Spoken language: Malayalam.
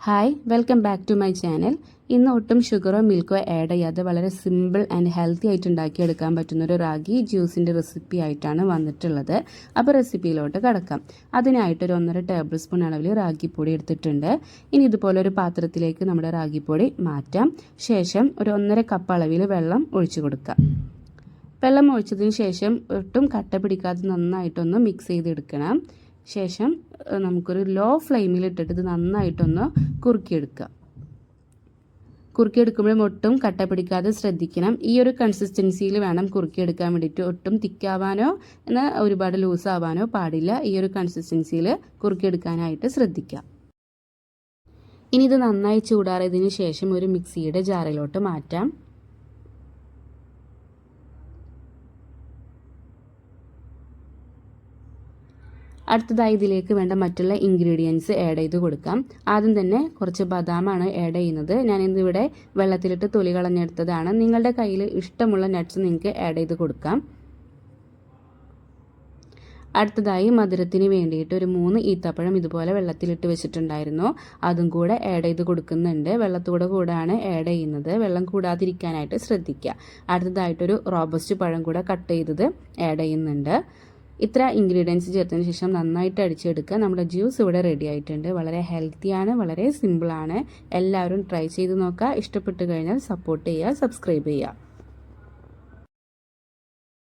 Hi welcome back to my channel. ഇന്ന് ഒട്ടും ഷുഗറോ മിൽക്കോ ആഡ് ചെയ്യാതെ വളരെ സിമ്പിൾ ആൻഡ് ഹെൽത്തി ആയിട്ട് ഉണ്ടാക്കിയെടുക്കാൻ പറ്റുന്നൊരു റാഗി ജ്യൂസിൻ്റെ റെസിപ്പി ആയിട്ടാണ് വന്നിട്ടുള്ളത്. അപ്പോൾ റെസിപ്പിയിലോട്ട് കിടക്കാം. അതിനായിട്ടൊരു 1.5 ടേബിൾ സ്പൂൺ അളവിൽ റാഗിപ്പൊടി എടുത്തിട്ടുണ്ട്. ഇനി ഇതുപോലെ ഒരു പാത്രത്തിലേക്ക് നമ്മുടെ റാഗിപ്പൊടി മാറ്റാം. ശേഷം ഒരു 1.5 കപ്പ് അളവിൽ വെള്ളം ഒഴിച്ചു കൊടുക്കാം. വെള്ളം ഒഴിച്ചതിന് ശേഷം ഒട്ടും കട്ട പിടിക്കാതെ നന്നായിട്ടൊന്ന് മിക്സ് ചെയ്തെടുക്കണം. ശേഷം നമുക്കൊരു ലോ ഫ്ലെയിമിൽ ഇട്ടിട്ട് ഇത് നന്നായിട്ടൊന്ന് കുറുക്കിയെടുക്കുമ്പോഴും ഒട്ടും കട്ട പിടിക്കാതെ ശ്രദ്ധിക്കണം. ഈ ഒരു കൺസിസ്റ്റൻസിയിൽ വേണം കുറുക്കിയെടുക്കാൻ വേണ്ടിയിട്ട്. ഒട്ടും തിക്കാവാനോ എന്നാൽ ഒരുപാട് ലൂസ് ആവാനോ പാടില്ല. ഈ ഒരു കൺസിസ്റ്റൻസിയിൽ കുറുക്കിയെടുക്കാനായിട്ട് ശ്രദ്ധിക്കാം. ഇനി ഇത് നന്നായി ചൂടാറിയതിന് ശേഷം ഒരു മിക്സിയുടെ ജാറിലോട്ട് മാറ്റാം. അടുത്തതായി ഇതിലേക്ക് വേണ്ട മറ്റുള്ള ഇൻഗ്രീഡിയൻസ് ആഡ് ചെയ്ത് കൊടുക്കാം. ആദ്യം തന്നെ കുറച്ച് ബദാമാണ് ആഡ് ചെയ്യുന്നത്. ഞാനിന്നിവിടെ വെള്ളത്തിലിട്ട് തൊലി കളഞ്ഞെടുത്തതാണ്. നിങ്ങളുടെ കയ്യിൽ ഇഷ്ടമുള്ള നട്ട്സ് നിങ്ങൾക്ക് ആഡ് ചെയ്ത് കൊടുക്കാം. അടുത്തതായി മധുരത്തിന് വേണ്ടിയിട്ട് ഒരു 3 ഈത്തപ്പഴം ഇതുപോലെ വെള്ളത്തിലിട്ട് വെച്ചിട്ടുണ്ടായിരുന്നു. അതും കൂടെ ആഡ് ചെയ്ത് കൊടുക്കുന്നുണ്ട്. വെള്ളത്തോടെ കൂടാണ് ആഡ് ചെയ്യുന്നത്. വെള്ളം കൂടാതിരിക്കാനായിട്ട് ശ്രദ്ധിക്കുക. അടുത്തതായിട്ടൊരു റോബസ്റ്റ് പഴം കൂടെ കട്ട് ചെയ്തത് ആഡ് ചെയ്യുന്നുണ്ട്. ഇത്ര ഇൻഗ്രീഡിയൻസ് ചേർത്തതിന് ശേഷം നന്നായിട്ട് അടിച്ചെടുക്കുക. നമ്മുടെ ജ്യൂസ് ഇവിടെ റെഡി ആയിട്ടുണ്ട്. വളരെ ഹെൽത്തിയാണ്, വളരെ സിമ്പിളാണ്. എല്ലാവരും ട്രൈ ചെയ്ത് നോക്കുക. ഇഷ്ടപ്പെട്ട് കഴിഞ്ഞാൽ സപ്പോർട്ട് ചെയ്യുക, സബ്സ്ക്രൈബ് ചെയ്യുക.